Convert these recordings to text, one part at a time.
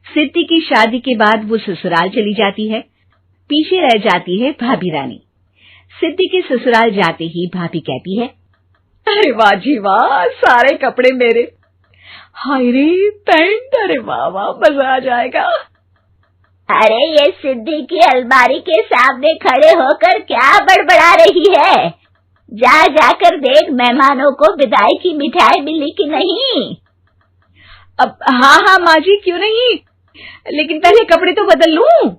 सिद्धि की शादी के बाद वो ससुराल चली जाती है। पीछे रह जाती है भाभी रानी। सिद्धि के ससुराल जाते ही भाभी कहती है, अरे वाह जी वाह, सारे कपड़े मेरे। हाय रे पैंट, अरे वाह वाह, मजा आ जाएगा। अरे ये सिद्धि की अलमारी के सामने खड़े होकर क्या बड़बड़ा रही है? जाकर देख मेहमानों को विदाई की मिठाई मिली कि नहीं। अब हाँ माँ जी, क्यों नहीं, लेकिन पहले कपड़े तो बदल लूं।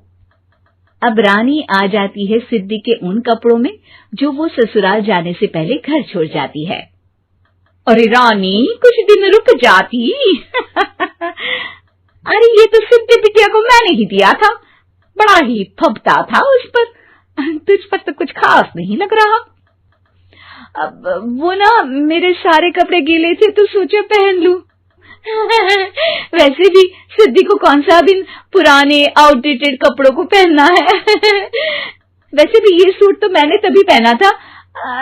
अब रानी आ जाती है सिद्धि के उन कपड़ों में जो वो ससुराल जाने से पहले घर छोड़ जाती है। अरे रानी, कुछ दिन रुक जाती। अरे ये तो सिद्धि बिटिया को मैंने ही दिया था, बड़ा ही फबता था उस पर, तुझ पर तो कुछ खास नहीं लग रहा। अब वो ना मेरे सारे कपड़े गीले थे तो सोचा पहन लूं। वैसे भी सिद्धि को कौन सा दिन पुराने आउटडेटेड कपड़ों को पहनना है। वैसे भी ये सूट तो मैंने तभी पहना था,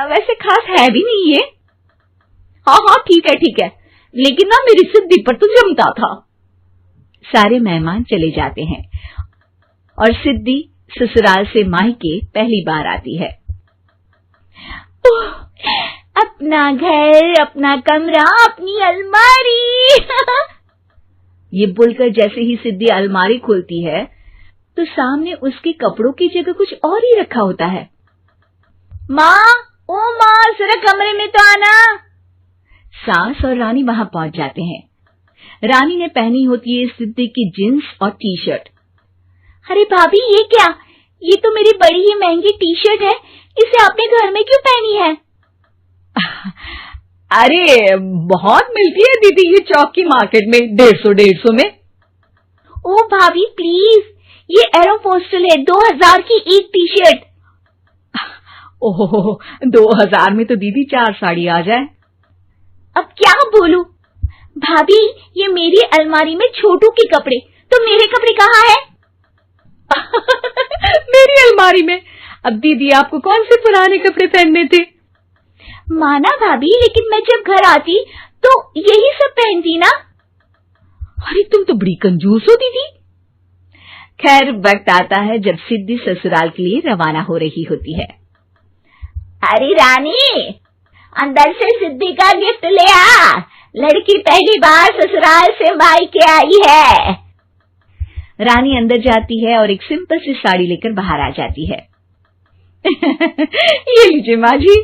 वैसे खास है भी नहीं ये। हाँ ठीक है, लेकिन ना मेरी सिद्धि पर तो जमता था। सारे मेहमान चले जाते हैं और सिद्धि ससुराल से मायके पहली बार आती है। अपना घर, अपना कमरा, अपनी अलमारी। ये बोलकर जैसे ही सिद्धि अलमारी खोलती है तो सामने उसके कपड़ों की जगह कुछ और ही रखा होता है। माँ, ओ माँ, जरा कमरे में तो आना। सास और रानी वहां पहुंच जाते हैं। रानी ने पहनी होती है सिद्धि की जींस और टी शर्ट। अरे भाभी, ये क्या? ये तो मेरी बड़ी ही महंगी टी शर्ट है, इसे आपने घर में क्यों पहनी है? अरे बहुत मिलती है दीदी ये चौक की मार्केट में, 150 में। ओ भाभी प्लीज, ये एरोपोस्टल है, 2000 की एक टी शर्ट। ओहो, 2000 में तो दीदी 4 साड़ी आ जाए। अब क्या बोलूं भाभी, ये मेरी अलमारी में छोटू के कपड़े, तो मेरे कपड़े कहाँ है? मेरी अलमारी में? अब दीदी आपको कौन से पुराने कपड़े पहनने थे? माना भाभी, लेकिन मैं जब घर आती तो यही सब पहनती ना। अरे तुम तो बड़ी कंजूस हो दीदी। खैर, वक्त आता है जब सिद्धि ससुराल के लिए रवाना हो रही होती है। अरे रानी, अंदर से सिद्धि का गिफ्ट ले आ, लड़की पहली बार ससुराल से मायके आई है। रानी अंदर जाती है और एक सिंपल सी साड़ी लेकर बाहर आ जाती है। ये लीजिए माँ जी।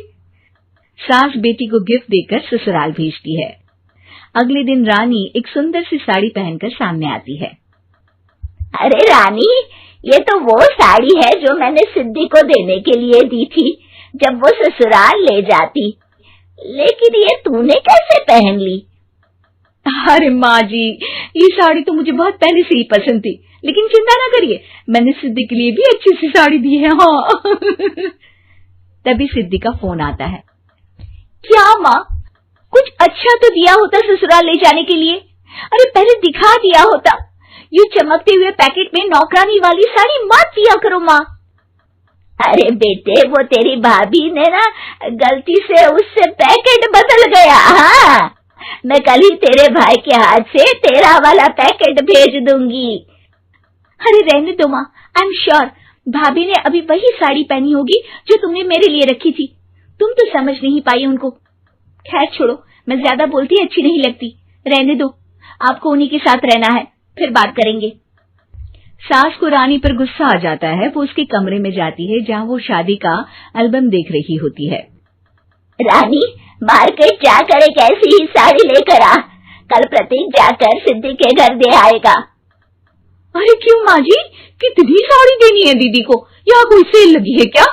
सास बेटी को गिफ्ट देकर ससुराल भेजती है। अगले दिन रानी एक सुंदर सी साड़ी पहनकर सामने आती है। अरे रानी, ये तो वो साड़ी है जो मैंने सिद्धि को देने के लिए दी थी जब वो ससुराल ले जाती, लेकिन ये तूने कैसे पहन ली? अरे माँ जी, ये साड़ी तो मुझे बहुत पहले से ही पसंद थी, लेकिन चिंता ना करिए, मैंने सिद्धि के लिए भी अच्छी सी साड़ी दी है। हाँ। तभी सिद्धि का फोन आता है। क्या माँ, कुछ अच्छा तो दिया होता ससुराल ले जाने के लिए। अरे पहले दिखा दिया होता। ये चमकते हुए पैकेट में नौकरानी वाली साड़ी मत दिया करो माँ। अरे बेटे, वो तेरी भाभी ने ना गलती से उससे पैकेट बदल गया। हाँ, मैं कल ही तेरे भाई के हाथ से तेरा वाला पैकेट भेज दूंगी। अरे रहने दो माँ, आई एम श्योर भाभी ने अभी वही साड़ी पहनी होगी जो तुमने मेरे लिए रखी थी। तुम तो समझ नहीं पाई उनको। खैर छोड़ो, मैं ज्यादा बोलती अच्छी नहीं लगती, रहने दो, आपको उन्हीं के साथ रहना है, फिर बात करेंगे। सास को रानी पर गुस्सा आ जाता है। वो उसके कमरे में जाती है जहाँ वो शादी का एल्बम देख रही होती है। रानी, मार्केट जाकर एक ऐसी ही साड़ी लेकर आ, कल प्रतीक जाकर सिद्धि के घर दे आएगा। अरे क्यों माँ जी, कितनी साड़ी देनी है दीदी को? यहाँ कोई सेल लगी है क्या?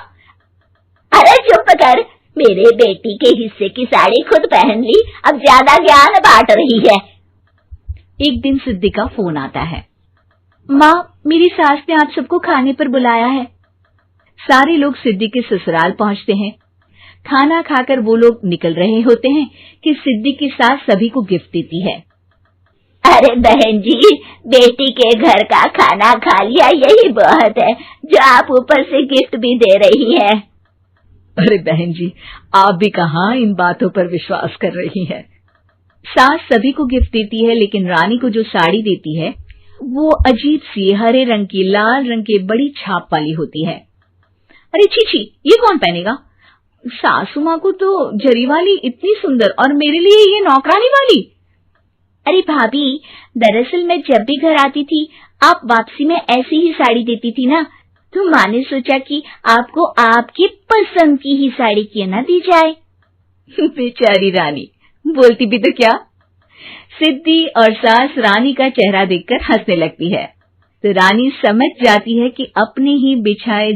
अरे चुप कर, मेरे बेटी के हिस्से की साड़ी खुद पहन ली, अब ज्यादा ज्ञान बांट रही है। एक दिन सिद्धि का फोन आता है। माँ, मेरी सास ने आप सबको खाने पर बुलाया है। सारे लोग सिद्धि के ससुराल पहुंचते हैं। खाना खाकर वो लोग निकल रहे होते हैं कि सिद्धि की सास सभी को गिफ्ट देती है। अरे बहन जी, बेटी के घर का खाना खा लिया, यही बहुत है जो आप ऊपर से गिफ्ट भी दे रही है। अरे बहन जी, आप भी कहाँ इन बातों पर विश्वास कर रही हैं। सास सभी को गिफ्ट देती है, लेकिन रानी को जो साड़ी देती है वो अजीब सी हरे रंग की लाल रंग के बड़ी छाप वाली होती है। अरे छी, ये कौन पहनेगा? सासू माँ को तो जरी वाली इतनी सुंदर, और मेरे लिए ये नौकरानी वाली। अरे भाभी, दरअसल मैं जब भी घर आती थी आप वापसी में ऐसी ही साड़ी देती थी ना, तो माँ ने सोचा कि आपको आपकी पसंद की ही साड़ी क्यों ना दी जाए। बेचारी रानी, बोलती भी तो क्या। सिद्धि और सास रानी का चेहरा देखकर हंसने लगती है, तो रानी समझ जाती है कि अपने ही बिछाए